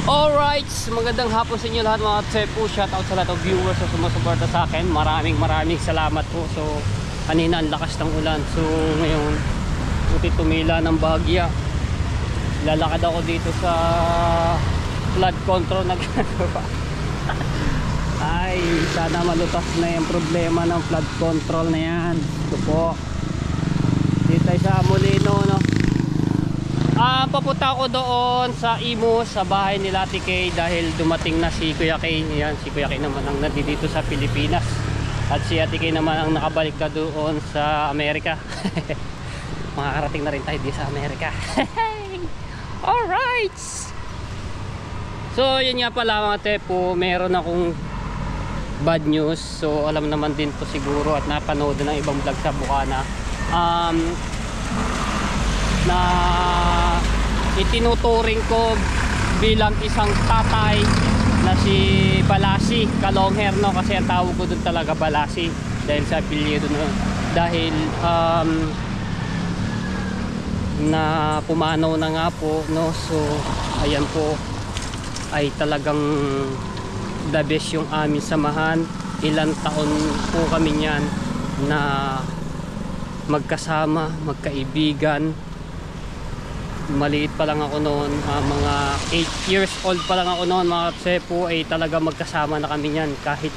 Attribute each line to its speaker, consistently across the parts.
Speaker 1: Alright, magandang hapon sa inyo lahat mga tsepo. Shoutout sa lahat of viewers na sumusuporta sa akin. Maraming salamat po. So, kanina ang lakas ng ulan. So, ngayon, buti tumila ng bahagya. Lalakad ako dito sa flood control na ginagawa. Ay, sana malutas na yung problema ng flood control na yan. Ito po. Dito sa Molino, no? Papunta ako doon sa Imus, sa bahay nila Ate Kay, dahil dumating na si Kuya Kay. Yan, si Kuya Kay naman ang nandito sa Pilipinas. At si Ate Kay naman ang nakabalik na doon sa Amerika. Makakarating na rin tayo dito sa Amerika. Alright! So, yun nga pala mga tepo, meron akong bad news. So, alam naman din to siguro at napanood ng ibang vlog sa Bukana. Na itinuturing ko bilang isang tatay na si Balasi Kalongher, no? Kasi ang tawag ko doon talaga Balasi dahil sa apelyido, no? Dahil na pumanaw na nga po, no? So ayan po, ay talagang the best yung aming samahan. Ilang taon po kami niyan na magkasama, magkaibigan. Maliit pa lang ako noon, mga 8 years old pa lang ako noon mga tsepo, ay talaga magkasama na kami niyan. Kahit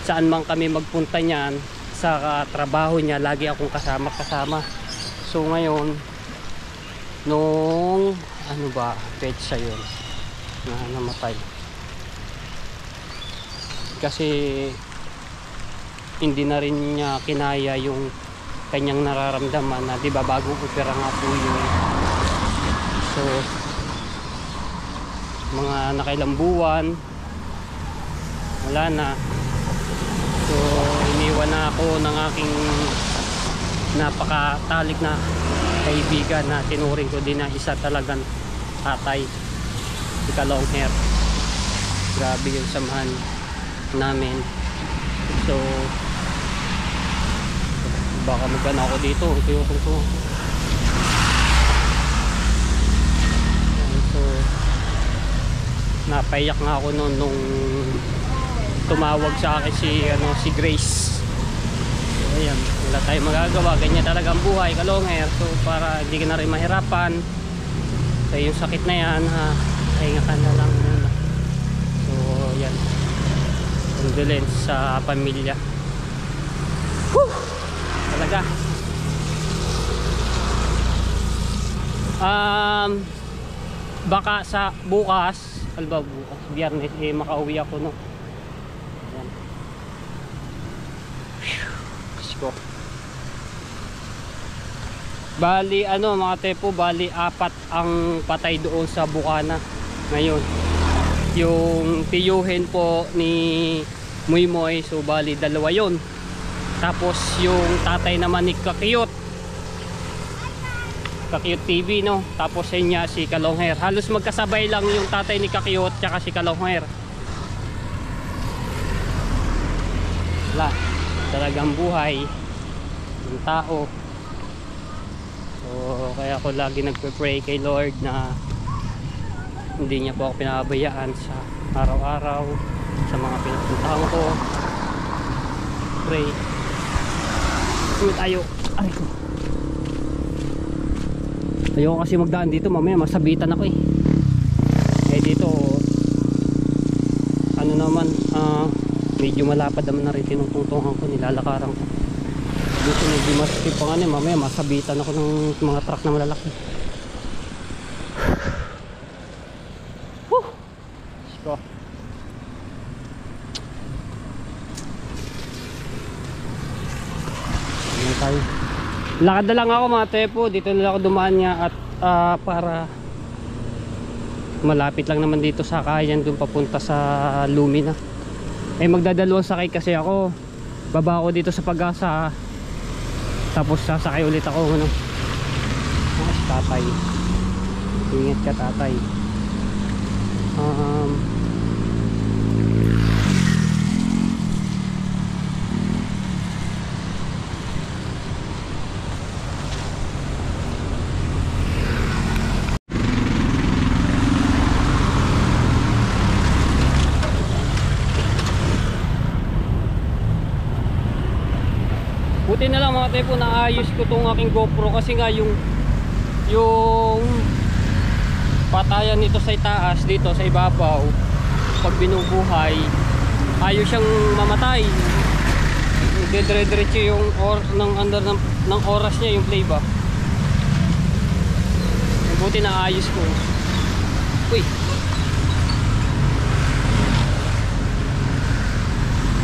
Speaker 1: saan man kami magpunta niyan, sa trabaho niya, lagi akong kasama. So ngayon, nung ano ba, petsa yun na namatay. Kasi hindi na rin niya kinaya yung kanyang nararamdaman na, di ba, bagong opera nga po yun. So mga nakailang buwan wala na. So iniwan na ako ng aking napakatalik na kaibigan na tinuring ko din na isa talagang tatay, si Kalongher. Grabe yung samahan namin. So baka magana ako dito. So napaiyak nga ako noon nung tumawag sa akin si Grace. So ayan, wala tayong magagawa, ganyan talaga ang buhay, Kalongher. So para hindi ka na rin mahirapan sa yung sakit na yan, pahinga ka na lang muna. So yan, condolence sa pamilya. Whew! Talaga baka sa bukas, Biyernes, makauwi ako, no? Ayan. Ko. Bali mga tepo, bali 4 ang patay doon sa Bukana ngayon. Yung tiyuhin po ni Muymoy, so bali 2 yon. Tapos yung tatay naman ni Kakiyot TV, no? Tapos niya si Kalongher. Halos magkasabay lang yung tatay ni Kakiyot tsaka si Kalongher. Wala, talagang buhay ng tao. So kaya ako lagi nagpe-pray kay Lord na hindi niya po ako pinabayaan sa araw-araw, sa mga pinupuntahan ko. Pray. Tayo. Ayoko kasi magdaan dito, mamaya masabitan ako eh. Dito ano naman, medyo malapad naman na rin, tinutungtungan ko, nilalakaran ko. Dito medyo masikip pa nga, mamaya masabitan ako ng mga truck na malalaki. Woo! Let's go. Tayo. Lakad na lang ako mga tepo, dito na lang ako dumaan niya at para malapit lang naman dito sa Kayan, dun papunta sa Lumina. Magdadalawang sakay kasi ako, baba ako dito sa Pag-asa, tapos sasakay ulit ako, ano. Tatay, ingat ka tatay. buti na lang mga tepo naayos ko tong aking GoPro kasi nga yung patayan nito sa itaas dito sa ibabaw pag binubuhay ayaw siyang mamatay, dire-diretso yung ng under ng oras niya yung playback. Buti naayos ko. Uy,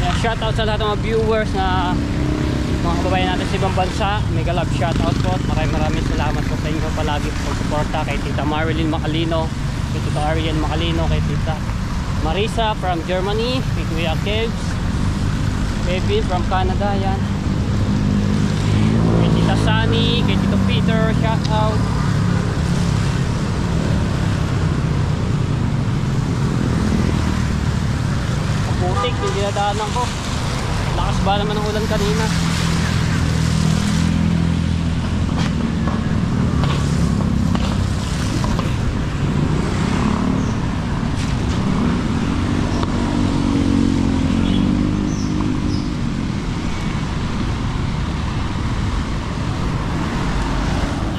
Speaker 1: yeah, shout out sa lahat ng mga viewers na mga kababayan natin sa ibang bansa. Mega love shout out po. Maraming salamat po sa inyo palagi po suporta kay Tita Marilyn Macalino, kay Tita Ariel Macalino, kay Tita Marisa from Germany, kay Kuya Kevs, Baby from Canada, yan. Kay Tita Sunny, kay Tito Peter, shout out. Putik, yung dinadaanan ko. Lakas ba naman ng ulan kanina.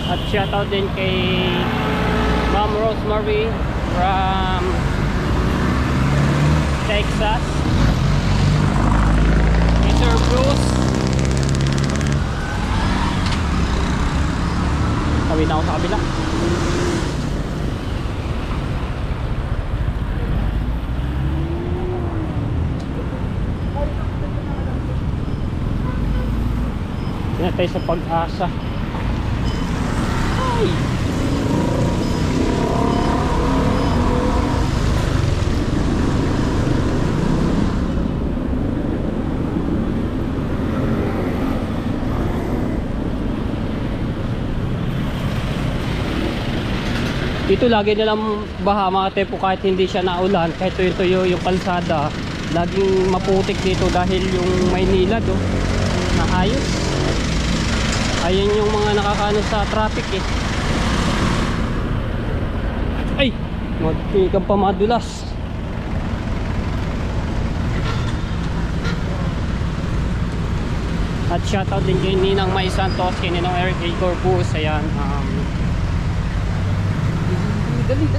Speaker 1: At shoutout din kay Ma'am Rosemary from Texas, kay Sir Bruce. Tawid na ako sa kabila. Yan tayo sa Pag-asa. Ay! Dito lagi nilang baha mga tepo kahit hindi siya naulan, kahit tuyo-tuyo yung kalsada, laging maputik dito dahil yung Maynila do naayos. Ayun yung mga nakakano sa traffic eh. Ay! Magkikang pa madulas. At shoutout din kay Ninang May Santos, kay Ninong Eric A. Corpus. Ayan, dali.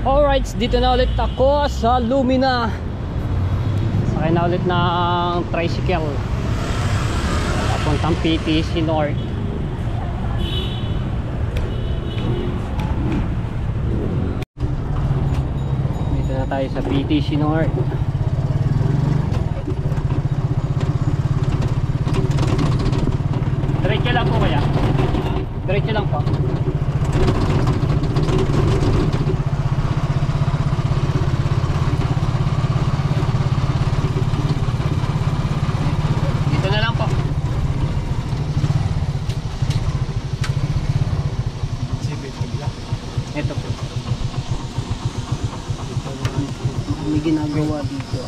Speaker 1: Alright, dito na ulit ako sa Lumina. Sakay na ulit ng tricycle papuntang PTC North. Dito na tayo sa PTC North. Diretso lang po kaya? Diretso lang po. Ito po. May ginagawa dito.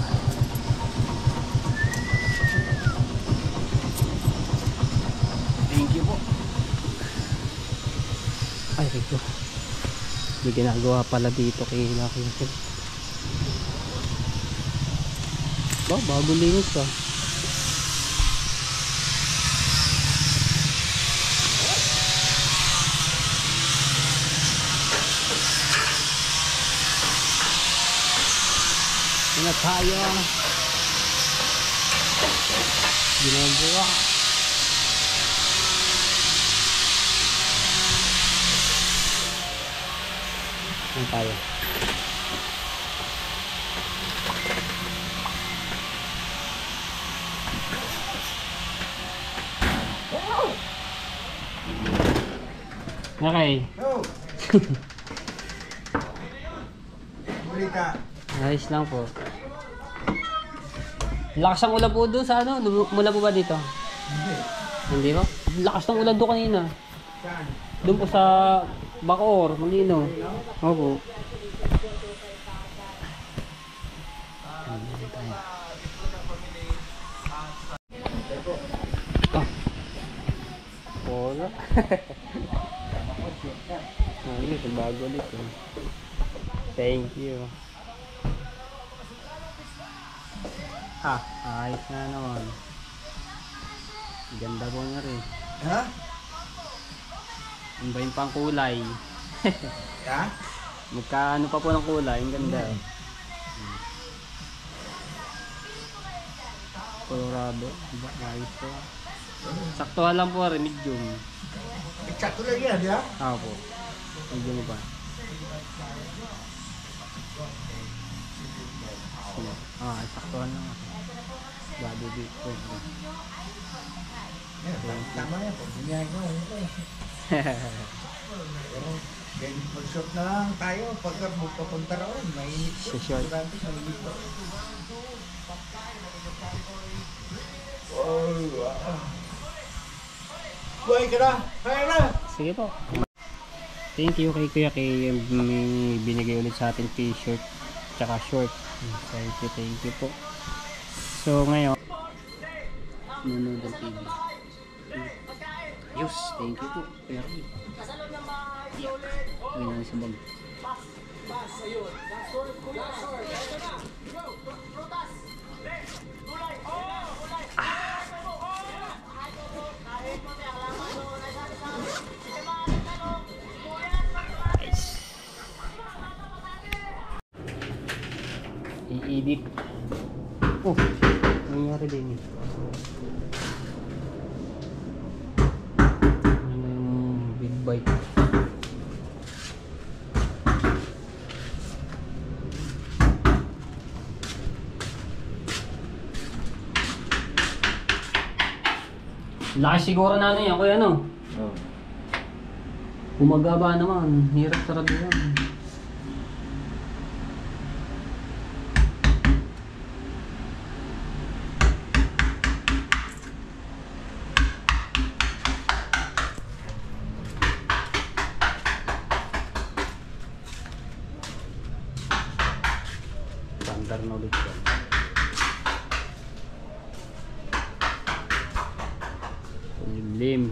Speaker 1: Thank you po. Ay, ito. May ginagawa pala dito kay Lucky. Bago linis ah. Na tayo ginagawa. Yan tayo. Okay. Ayos lang po. Lakas ang ulan po doon sa ano? Mula po ba dito?
Speaker 2: Hindi.
Speaker 1: Hindi ba? Lakas ng ulan doon kanina.
Speaker 2: Saan?
Speaker 1: Doon po sa Bacoor, Malino. Opo. Ah. Wala. Ano ito, bago nito. Thank you. Ah, ayos na naman. Ganda po nga rin.
Speaker 2: Ha?
Speaker 1: Ang ba yung pang kulay?
Speaker 2: Ha?
Speaker 1: Magkaano pa po ng kulay, ang ganda. Colorado, diba? Ayos po. Saktuhan lang po rin, medium.
Speaker 2: Eksakto lang yan, di ba?
Speaker 1: Ah po, medium pa. Ah, saktuhan lang ako. Body beat po.
Speaker 2: Yan, tama yan. Pag ginagawa ko. Pero, ganyan mag-short na lang tayo. Pagka magpapunta roon, mainit po.
Speaker 1: Short.
Speaker 2: Marami, mainit po. Oh, wow. Buhay ka na! Kaya na!
Speaker 1: Sige po. Thank you kay Kuya Kay, may binigay ulit sa atin t-shirt tsaka short. Thank you po. So ngayon, nanonood ng TV. Yes, thank you po. Kuya Kay. Uwi na sa bag. I-edit. Oh, nangyari din eh. Ano yung big bite? Laki siguro na ano yan, kuya ano?
Speaker 2: Oh.
Speaker 1: Umagaba naman, hirap sarado yan. Bandar na ulit yan. Lim.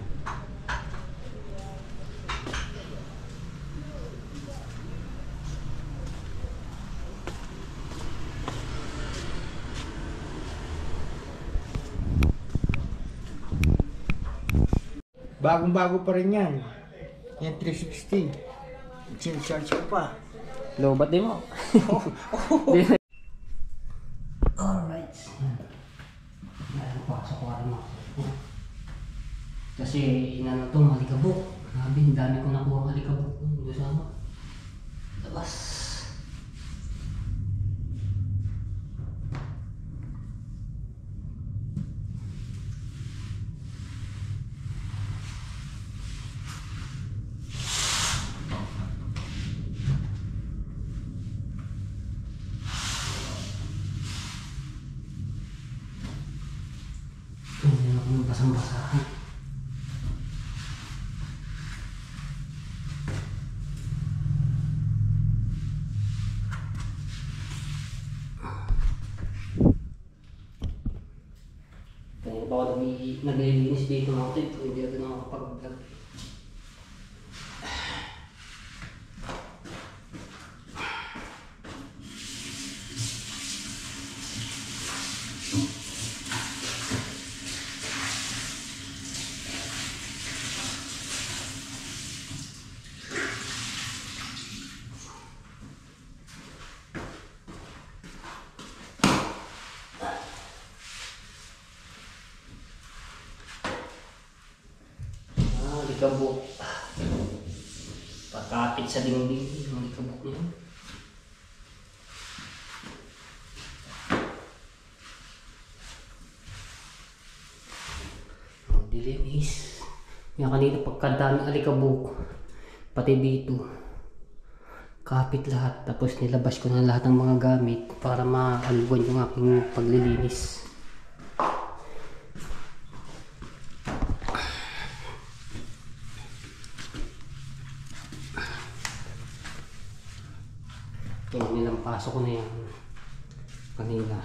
Speaker 2: Bagong-bago pa rin yan. Yan 360. Sinacharge ko pa.
Speaker 1: Lobat din mo. Alright. Pasok ko rin mo. Kasi inano to, malikabok. Grabe, ang dami ko nakuha malikabok. Doon sa ano. Labas. Hindi ako yung basang-basahan. Kaya ba ako naglilinis dito mga tip, hindi ako nakakapag-vlog. Likabok. Pakapit sa dingding yung likabok niya. Ang dilinis. Yung kanina pagkadami alikabok. Pati dito. Kapit lahat. Tapos nilabas ko na lahat ng mga gamit para ma-albuan yung aking paglilinis. Ito, nilampasok ko na yan kanina.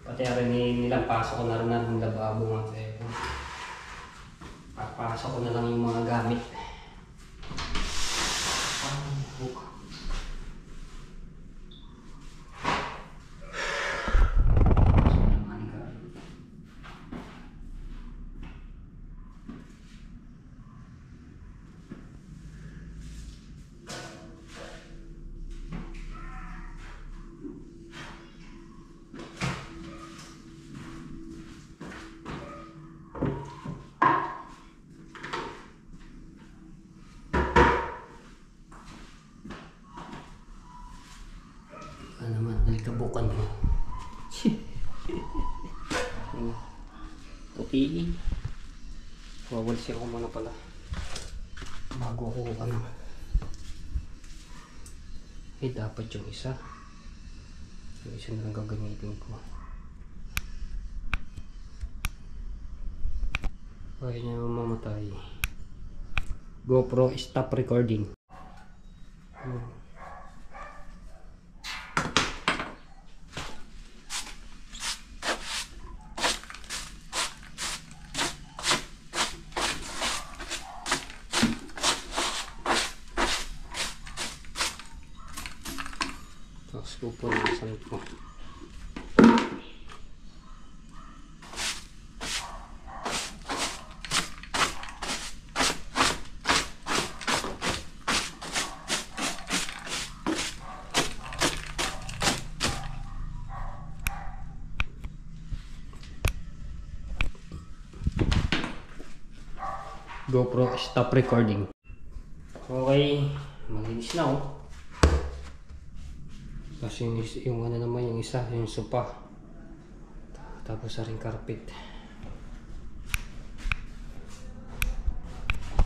Speaker 1: Pati rin nilampasok ko na rin ng lababo nga tayo. Papasok ko na lang yung mga gamit. Kabukan mo. Puti. Wawalsi ako muna pala. Bago ako ano. Eh dapat yung isa. Yung isa na lang gagamitin ko. Kaya niya mamamatay. GoPro stop recording. Tapos pupunasan ko. GoPro stop recording. Okay, malinis na oh. Kasi yung ano naman yung isa, yung sopa. Tapos sa ring carpet.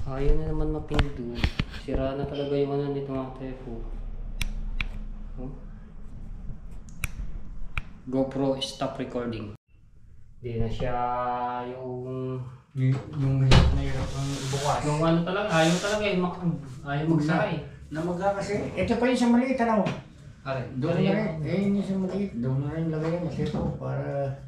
Speaker 1: Ayaw na naman mapinto. Sira na talaga yung ano nito mga tepo. Oh. GoPro stop recording. Hindi na siya yung
Speaker 2: hirap ang bukas.
Speaker 1: yung ano talaga, ayaw talaga eh. Ayaw magsakay.
Speaker 2: Namaga kasi. Ito pa yung sa maliit, ano?
Speaker 1: Are,
Speaker 2: Doon na rin. Eh, yung sa maliit. Doon na rin lagay yan. Kasi ito, para...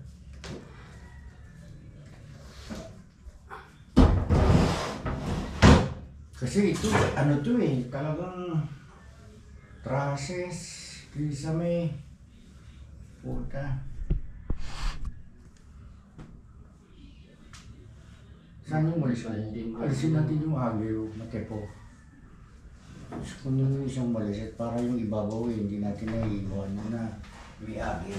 Speaker 2: Kasi ito, ano to eh, talagang... Trusses, kisame, puta. Saan yung malis ko? Alisin natin yung agyo, matepo. Kung yung isang malisit, para yung ibabaw eh, hindi natin naiiwan na may agyo.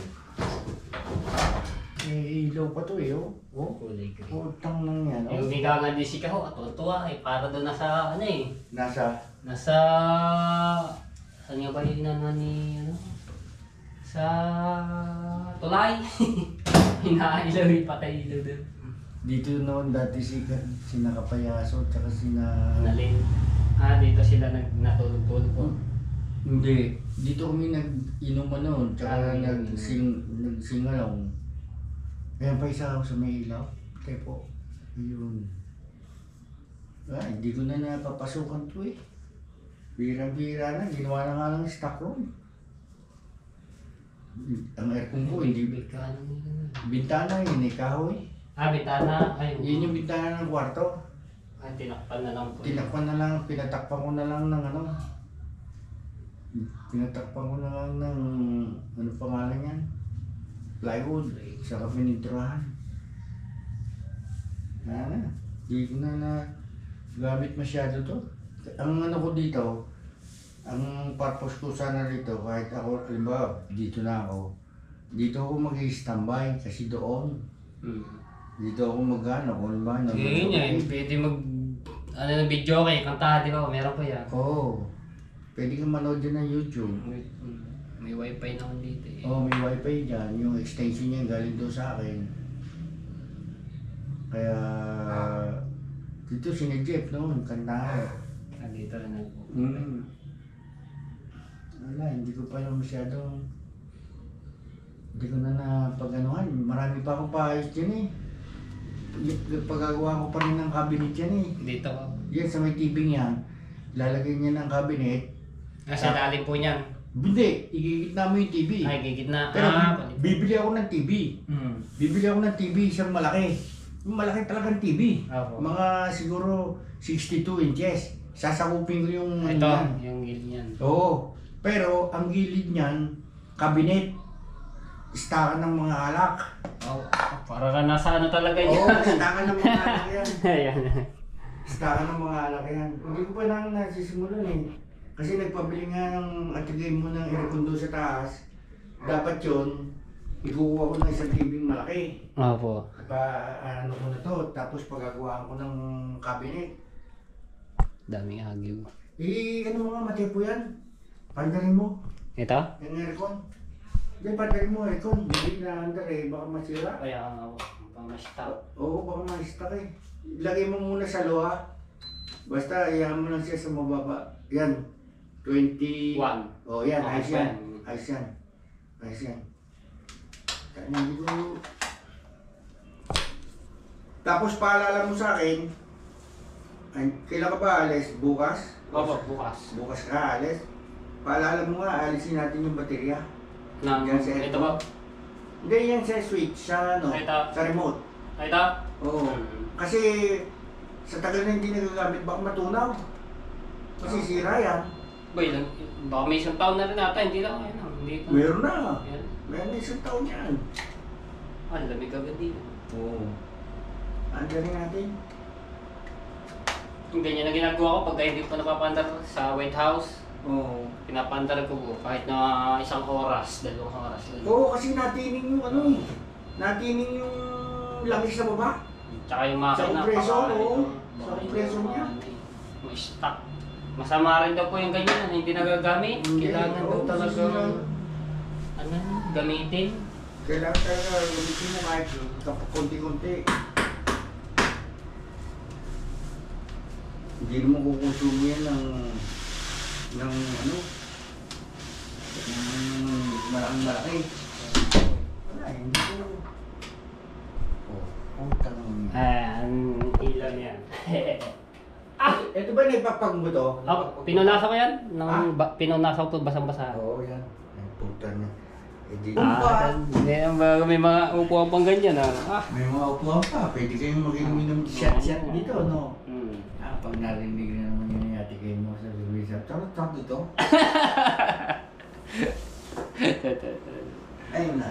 Speaker 2: Eh, ilaw pa to eh, oh.
Speaker 1: kulay green.
Speaker 2: Putang nang yan, oh.
Speaker 1: Yung higa nga din si Kaho, tuwa eh. Para doon nasa ano eh.
Speaker 2: Nasa?
Speaker 1: Nasa... Saan nga ba yung inano ni ano? Sa... Tulay. Hinailaw eh, patay ilaw doon.
Speaker 2: Dito noon dati si Nakapayaso, tsaka
Speaker 1: Nalin. Dito sila natulog-tulog po.
Speaker 2: Hindi. Dito kami nag-inuman noon, tsaka nagsingalong. Ayan pa isa ako sa may ilaw. Tepo. Yun. Hindi ko na napapasukan to eh. Bira-bira na. Ginawa na nga lang stock room. Ang aircon ko hindi. Bintana yun eh, kahoy.
Speaker 1: Bintana. Ay,
Speaker 2: Yun yung bintana ng kwarto.
Speaker 1: tinakpan na lang po.
Speaker 2: Tinakpan na lang, pinatakpan ko na lang ng ano. Pinatakpan ko na lang ng, ano pangalan yan? Plywood. Saka pininturahan. Di ko na gamit masyado to. Ang ano ko dito, ang purpose ko sana dito, kahit ako, halimbawa, dito na ako. Dito ako mag-i-standby kasi doon. Dito ako mag-ano, kung ba?
Speaker 1: Yun yan, pwede ano ng video okay, kantahan di ba? Meron pa yan.
Speaker 2: Oo. Pwede kang manood dyan ng YouTube.
Speaker 1: May wifi naman dito eh.
Speaker 2: Oo, may wifi dyan. Yung extension niya galing doon sa akin. Kaya Dito si Jeff noon, kantahan.
Speaker 1: Nandito rin ako.
Speaker 2: Wala, hindi ko pa lang masyadong... Hindi ko na napag-anuhan. Marami pa akong paayos dyan eh. Pagagawa ko pa rin ng cabinet yan eh.
Speaker 1: Dito ko.
Speaker 2: Yan sa may TV yan, lalagay niya ng cabinet.
Speaker 1: Nasa lalim po niyan.
Speaker 2: Hindi, igigit namin yung TV.
Speaker 1: Ay, gigit na.
Speaker 2: Pero
Speaker 1: Palit.
Speaker 2: bibili ako ng TV. Bibili ako ng TV, isang malaki. Yung malaki talagang TV.
Speaker 1: Opo.
Speaker 2: Mga siguro 62 inches. Sasakupin ko yung...
Speaker 1: Ito,
Speaker 2: yan.
Speaker 1: yung gilid niyan.
Speaker 2: Oo. Pero ang gilid niyan, cabinet. Istakan ng mga alak.
Speaker 1: Oh, para ka nasa ano talaga yan.
Speaker 2: Oo, istakan ng mga alak yan.
Speaker 1: Ayan.
Speaker 2: Istakan ng mga alak yan. Hindi ko pa nang nasisimulan eh. Kasi nagpabili nga ng atigay mo ng aircon doon sa taas. Dapat yun, ikukuha ko ng isang TV malaki.
Speaker 1: Opo.
Speaker 2: Ano ko na to, tapos pagagawaan ko ng cabinet.
Speaker 1: Daming agyo.
Speaker 2: Ano mga matepo yan? Pandarin mo,
Speaker 1: Ito?
Speaker 2: yung aircon. Hindi, pandarin mo aircon. Hindi na andar eh, baka masira.
Speaker 1: Kaya nga ako. Pamasta.
Speaker 2: Oo, baka ma-stuck eh. Ilagay mo muna sa loha. Basta, iyahan mo lang siya sa mababa. Yan. 21. Oh, yan.
Speaker 1: Okay,
Speaker 2: Ayos yan.
Speaker 1: fine.
Speaker 2: Ayos yan. Ayos yan. Kaya hindi ko... Tapos paalala mo sa akin, ay, kailan ka ba alis? Bukas?
Speaker 1: Opo, bukas.
Speaker 2: Bukas ka alis. Paalala mo nga, alisin natin yung baterya.
Speaker 1: Nang,
Speaker 2: Yan sa
Speaker 1: ito ba?
Speaker 2: Hindi, yan sa switch, sa ano,
Speaker 1: Ito.
Speaker 2: sa remote.
Speaker 1: Ito?
Speaker 2: Oo. Kasi sa tagal na hindi nagagamit, baka matunaw. Kasi sira yan.
Speaker 1: Boy, baka may isang taon na rin ata. Hindi lang. Ayun, hindi pa.
Speaker 2: Meron na.
Speaker 1: Ayan.
Speaker 2: Meron na isang taon yan.
Speaker 1: Ah, lamig agad din.
Speaker 2: Oo. Andiyan rin natin.
Speaker 1: Yung ganyan na ginagawa ko pagka hindi ko napapandar sa White House.
Speaker 2: Oo.
Speaker 1: Pinapandar ko po kahit na 1 oras, 2 oras lang.
Speaker 2: Oo, kasi natining yung ano eh. Natining yung langis sa baba.
Speaker 1: Tsaka yung makina.
Speaker 2: Sa kompresor,
Speaker 1: baka-
Speaker 2: oo.
Speaker 1: baka
Speaker 2: Sa kompresor
Speaker 1: hindi
Speaker 2: niya.
Speaker 1: May stock. Masama rin daw po yung ganyan na hindi nagagamit.
Speaker 2: Hindi,
Speaker 1: Kailangan daw
Speaker 2: oo,
Speaker 1: talaga
Speaker 2: sisira.
Speaker 1: ano, gamitin.
Speaker 2: Kailangan talaga gamitin mo kahit konti-konti. Hindi naman kukonsumo yan ng ano, ng malaking-malaki. Wala, hindi ko. Oh, tanong.
Speaker 1: Ang ilan yan.
Speaker 2: Ito ba naipapag mo to?
Speaker 1: Pinunasan ko yan.
Speaker 2: Ah?
Speaker 1: Pinunasan ko basang-basa.
Speaker 2: Oo, yan. Ay, puta na. Eh, di
Speaker 1: May mga upuan pang ganyan ah.
Speaker 2: May mga upuan pa. Pwede kayong mag-inom shot-shot dito, no? Pag narinig na naman yun yung ate kayo mo sa Luisa, charot dito. Ayun na.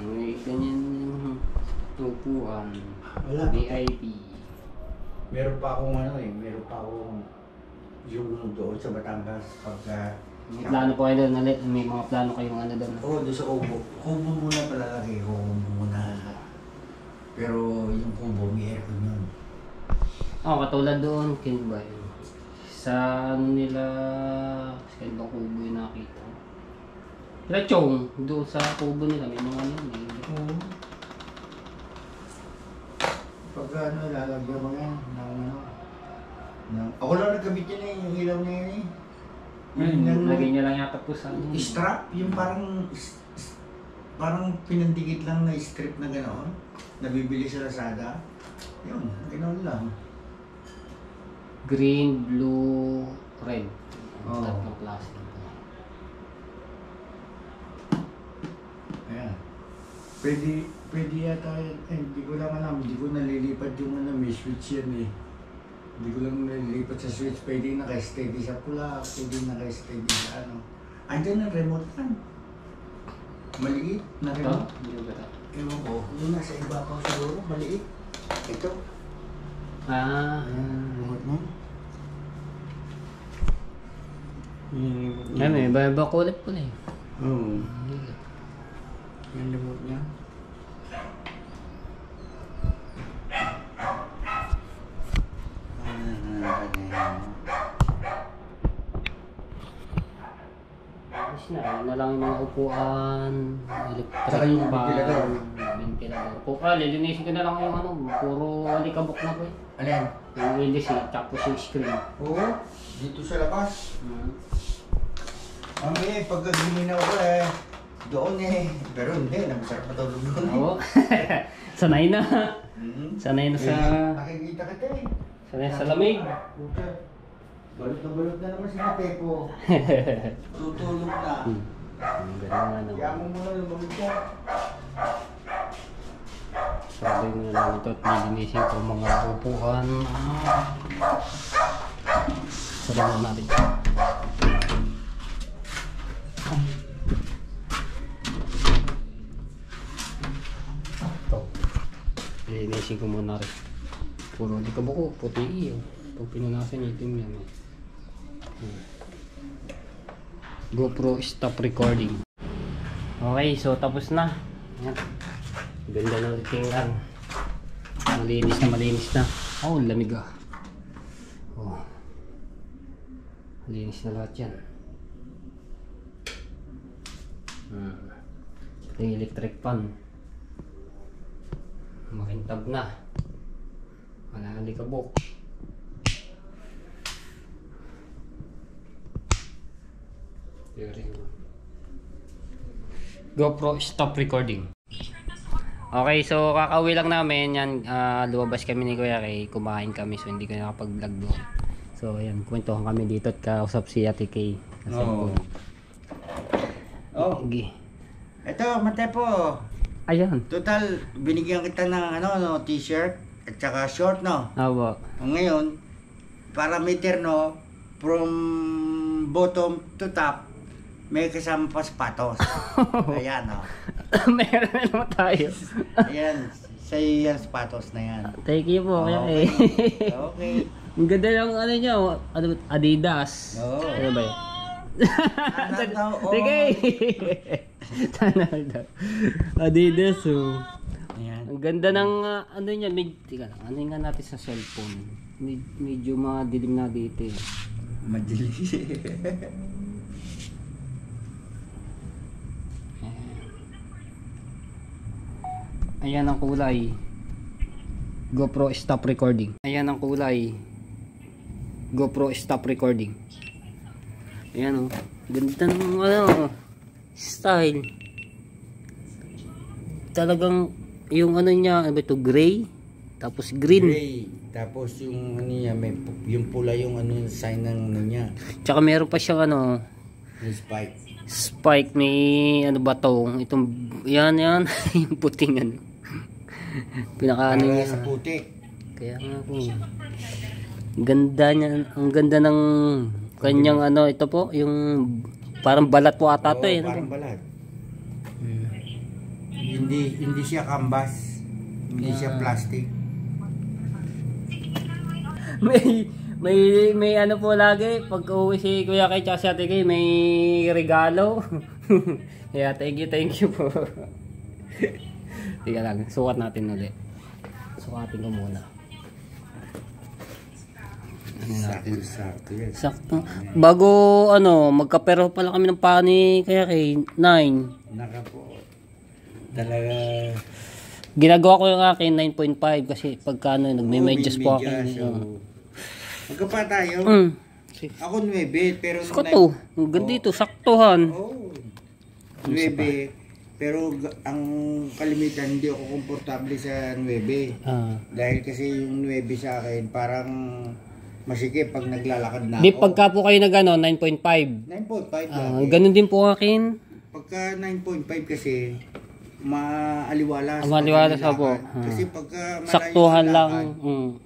Speaker 1: May ganyan yung upuan.
Speaker 2: Wala.
Speaker 1: VIP.
Speaker 2: Meron pa akong ano eh, meron pa akong yung doon sa Batangas pagka...
Speaker 1: May plano po kayo doon ulit. May mga plano kayong ano doon.
Speaker 2: Oo, doon sa Kubo. Kubo muna palagi, Kubo muna. Pero yung Kubo, may aircon yun.
Speaker 1: Katulad doon, kin ba yun? Sa ano nila, sa ibang kubo yung nakita. Sila Chong, doon sa kubo nila, may mga ano yun.
Speaker 2: Oo. Pagka ano, lalagyan mo yan ng ako lang nagkabit yun eh, yung ilaw na yun eh.
Speaker 1: Lagay niya lang yata po sa ano.
Speaker 2: Strap, yung parang pinandikit lang na strip na gano'n. Nabibili sa Lazada. Yun, gano'n lang.
Speaker 1: Green, blue, red.
Speaker 2: Oo.
Speaker 1: Tatlong klase.
Speaker 2: Ayan. Pwede yata, hindi ko lang alam, hindi ko nalilipat yung ano, may switch yan eh. Hindi ko lang nalilipat sa switch, pwede naka-steady sa pula, pwede naka-steady sa ano. Andiyan ang remote yan. Maliit na
Speaker 1: Ito?
Speaker 2: remote.
Speaker 1: Hindi ba ito?
Speaker 2: Ewan ko, yung nasa iba pa siguro, maliit. Ito. Ayan, remote mo.
Speaker 1: Ay, may iba kulay po na eh.
Speaker 2: Oo. Yung remote niya.
Speaker 1: Ayos na, yun na lang yung mga upuan,
Speaker 2: Saka
Speaker 1: electric
Speaker 2: yung
Speaker 1: fan,
Speaker 2: ventilador.
Speaker 1: Yan kailangan. Kuka, lilinisin ko na lang yung ano, puro alikabok na po eh.
Speaker 2: Alin?
Speaker 1: Yung windows eh, tapos yung screen.
Speaker 2: Oo, dito sa labas. Pagka guminaw ko doon Pero hindi, masarap matulog doon
Speaker 1: Oo. Sanay na. Sanay na sa...
Speaker 2: Nakikita kita
Speaker 1: Sanay sa lamig.
Speaker 2: Balot na naman si Pepo. Tutulog na.
Speaker 1: Ganun nga naman.
Speaker 2: Kaya mo muna lumamig ka.
Speaker 1: Sabi mo na lang ito at nilinisin ko mga upuan. Sarang natin. Ito. Nilinisin ko muna rin. Puro di ka buko, puti iyo. Pag pinunasan itim yan. GoPro stop recording. Okay, so tapos na. Yan. Ganda ng tingnan. Malinis na. Oh, lamig ah. Oh. Malinis na lahat yan. Ito yung electric fan. Makintab na. Wala alikabok. GoPro stop recording. Okay, so kakauwi lang namin yan. Lumabas kami ni Kuya Kay, kumain kami, so hindi ko nakapag-vlog doon. So ayan, kwentuhan kami dito at kausap si Ate Kay. Okay.
Speaker 2: Ito, Matepo.
Speaker 1: Ayan.
Speaker 2: Total, binigyan kita ng t-shirt at saka short, no?
Speaker 1: Aba.
Speaker 2: Ngayon, parameter, no? From bottom to top, may kasama pa sapatos. Ayan, no?
Speaker 1: Meron na naman tayo.
Speaker 2: Ayan, sa'yo yan sapatos na yan.
Speaker 1: Thank you po, Kuya Kay.
Speaker 2: Okay.
Speaker 1: Ang ganda ng ano niya, Adidas.
Speaker 2: Oo.
Speaker 1: Ano ba yun? Sige! Sana daw. Adidas, oh.
Speaker 2: Ayan.
Speaker 1: Ang ganda ng ano niya, tika lang, ano nga natin sa cellphone. Medyo madilim na dito eh.
Speaker 2: Madilim.
Speaker 1: Ayan ang kulay. GoPro stop recording. Ayan ang kulay. GoPro stop recording. Ayan oh. Ganda ng ano, style. Talagang yung ano niya, ano ba ito, gray, tapos green.
Speaker 2: Gray. Tapos yung ano niya, may yung pula yung ano sign ng ano niya.
Speaker 1: Tsaka meron pa siyang ano,
Speaker 2: Yung spike.
Speaker 1: spike, may ano ba to, itong yan yung puting ano. Pinaka ano
Speaker 2: Para
Speaker 1: niya.
Speaker 2: sa putik.
Speaker 1: Kaya nga po. Ganda niya, ang ganda ng kanyang ano, ito po, yung parang balat po ata to eh.
Speaker 2: Parang balat. Hindi siya canvas. Hindi siya plastic.
Speaker 1: may ano po lagi pag uwi si Kuya Kay tsaka si Ate Kay may regalo. Kaya thank you po. Tiga lang, sukat natin ulit. Sukatin ko muna.
Speaker 2: Sakto yan.
Speaker 1: Sakto. Bago ano, magkapero pala kami ng pani Kaya Kay 9.
Speaker 2: Naka po. Talaga.
Speaker 1: Ginagawa ko yung akin 9.5 kasi pagka ano, nagme-medyas po ako.
Speaker 2: Magkapa tayo. Ako 9 pero
Speaker 1: Sakto. Ang ganda dito, saktuhan.
Speaker 2: 9. Pero ang kalimitan hindi ako komportable sa 9. Dahil kasi yung 9 sa akin parang masikip pag naglalakad na
Speaker 1: Di
Speaker 2: ako.
Speaker 1: pagka po kayo nag ano, 9.5.
Speaker 2: 9.5 lagi.
Speaker 1: Ganun din po akin.
Speaker 2: Pagka 9.5 kasi maaliwalas.
Speaker 1: Maaliwalas
Speaker 2: pagka
Speaker 1: po.
Speaker 2: nilakad. Kasi pagka malayo
Speaker 1: Saktuhan
Speaker 2: ang
Speaker 1: lang.
Speaker 2: lakad,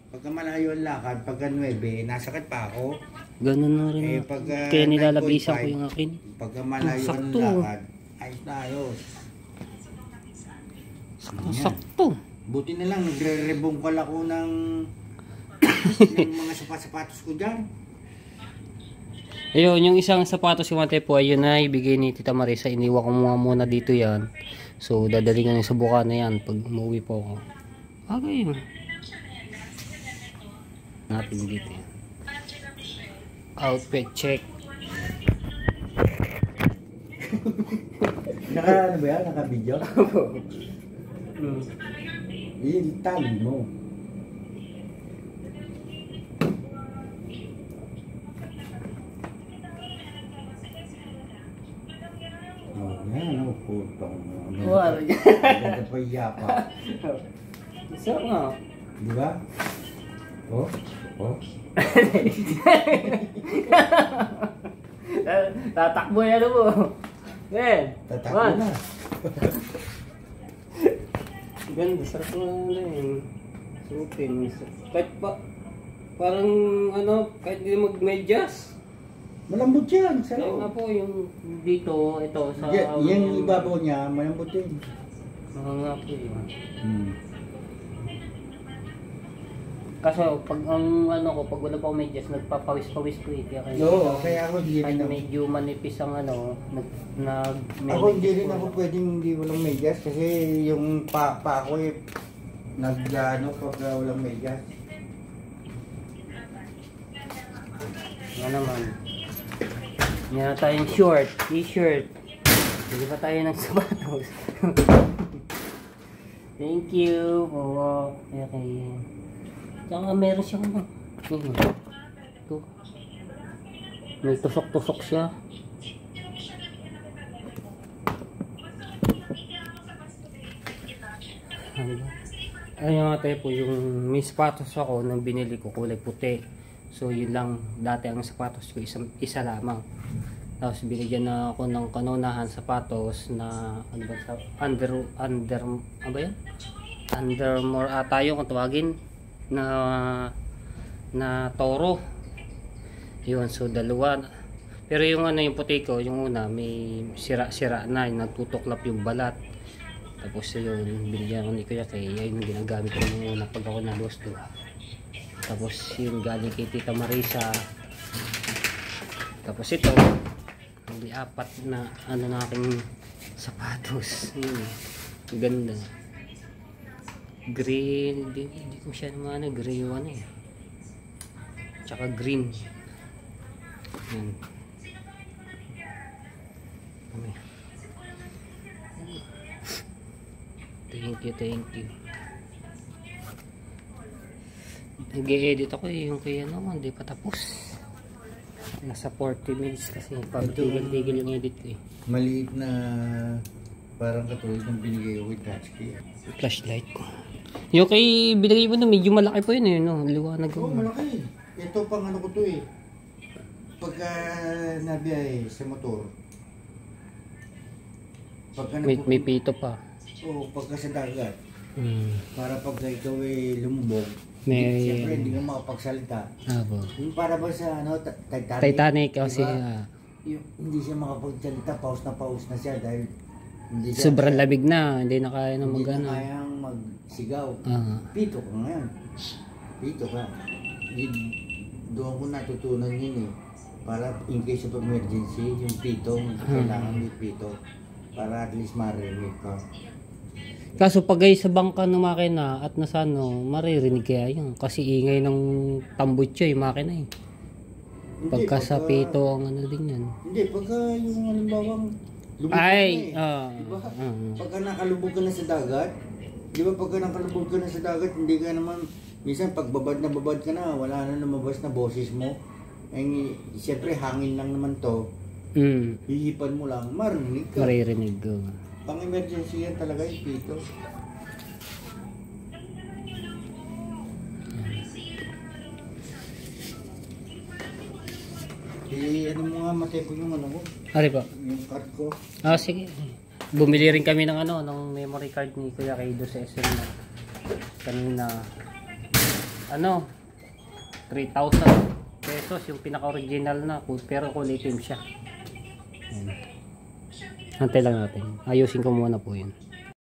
Speaker 2: pagka malayo ang lakad, pagka 9, nasakit pa ako.
Speaker 1: Ganun na rin.
Speaker 2: Pagka
Speaker 1: Kaya nilalabisan
Speaker 2: 9.5,
Speaker 1: ko yung akin.
Speaker 2: Pagka malayo ang
Speaker 1: sakto.
Speaker 2: lakad, ayos na ayos.
Speaker 1: Sakto.
Speaker 2: Buti na lang, nagre-rebongkal ako ng mga sapatos ko dyan.
Speaker 1: Ayun, yung isang sapatos yung ate po, ayun na ibigay ni Tita Marisa. Iniwan ko muna dito yan. So, dadali ko na sa buka na yan pag umuwi po ako. Okay yun. Natin dito yan. Outfit check.
Speaker 2: Naka ano ba yan? Naka video? Itali mo. Oh, yan, oh, putang.
Speaker 1: Wala.
Speaker 2: Ganda pa yapa.
Speaker 1: Isa nga.
Speaker 2: Di ba? Oh, oh.
Speaker 1: Tatakbo yan mo. Ben.
Speaker 2: Tatakbo na.
Speaker 1: Ganda, sarap mo lang rin. Supin. Kahit pa, parang ano, kahit di mag-medyas.
Speaker 2: Malambot yan.
Speaker 1: Kaya
Speaker 2: Sarap.
Speaker 1: nga po yung dito, ito sa...
Speaker 2: Yung ibabaw niya, malambot yun.
Speaker 1: Oo nga po yun.
Speaker 2: Hmm.
Speaker 1: Kasi pag ang ano ko, pag wala pa akong medyas, nagpapawis-pawis ko eh.
Speaker 2: Oo, kaya ako hindi
Speaker 1: kahit
Speaker 2: rin ako.
Speaker 1: medyo manipis ang ano,
Speaker 2: Ako hindi rin ako pwedeng hindi walang medyas kasi yung pa ko eh, nag-ano pag walang medyas.
Speaker 1: Nga naman. Hindi na tayong short, t-shirt. Hindi pa tayo ng sapatos. Thank you. Oo. Okay. Tsaka meron siyang ano. Ito. May tusok-tusok siya. Ayun nga tayo po, yung may sapatos ako nang binili ko kulay puti. So yun lang, dati ang sapatos ko isa lamang. Tapos binigyan na ako ng kanunahan sapatos na ano ba, ano ba yan? Undermore ata yung kung tawagin na Toro. Yun, so dalawa. Pero yung ano yung puti ko, yung una may sira-sira na, yung nagtutuklap yung balat. Tapos yun, binigyan ko ni Kuya kay yun yung ginagamit ko nung una pag ako nalusto. Tapos yun galing kay Tita Marisa. Tapos ito, hindi apat na ano na aking sapatos. Yun, ganda. Green, hindi ko siya naman ano, gray yung ano eh. Tsaka green. Yan. Thank you. Nag-e-edit ako eh, yung kaya naman, hindi pa tapos. Nasa 40 minutes kasi, pag tigil-tigil yung edit ko eh.
Speaker 2: Maliit na parang katulad ng binigay ko kay Tatsuki.
Speaker 1: Flashlight ko. Yung kay binigay mo na medyo malaki po yun eh, no? Liwanag ko.
Speaker 2: Oo, malaki. Ito pang ano ko to eh. Pagka nabiyahe sa motor. Pagka
Speaker 1: May pito pa.
Speaker 2: Oo, pagka sa dagat.
Speaker 1: Hmm.
Speaker 2: Para pagka ikaw ay lumubog. Siyempre hindi ka makapagsalita.
Speaker 1: Abo.
Speaker 2: Yung para ba sa ano, Titanic?
Speaker 1: Titanic kasi
Speaker 2: Hindi siya makapagsalita, paus na siya dahil hindi siya,
Speaker 1: sobrang labig na, hindi na kaya na
Speaker 2: hindi
Speaker 1: mag-ano.
Speaker 2: na kayang magsigaw. Pito ka ngayon. Pito ka. Doon ko natutunan yun eh. Para in case of emergency, yung pito, kailangan may pito. Para at least maririnig ka.
Speaker 1: Kaso pag ay sa bangka ng makina at nasa ano, maririnig kaya yun. Kasi ingay ng tambutso yung makina eh. Pagka sa pito ang ano din yan.
Speaker 2: Hindi, pagka yung halimbawa lubog
Speaker 1: ay,
Speaker 2: ka na eh. Diba? Pagka nakalubog ka na sa dagat, di ba pagka nakalubog ka na sa dagat, hindi ka naman, minsan pag babad ka na, wala na lumabas na boses mo. Eh, siyempre hangin lang naman to. Hihipan mo lang, maririnig ka.
Speaker 1: Maririnig ko.
Speaker 2: Pang emergency yan talaga yung pito. Ano mo nga matepo yung ano ko?
Speaker 1: Ari po?
Speaker 2: Yung card ko.
Speaker 1: Sige. Bumili rin kami ng ano, ng memory card ni Kuya Kaido sa SM na kanina. Ano? 3,000 pesos yung pinaka-original na, pero kulay itim siya. Antay lang natin. Ayusin ko muna po yun.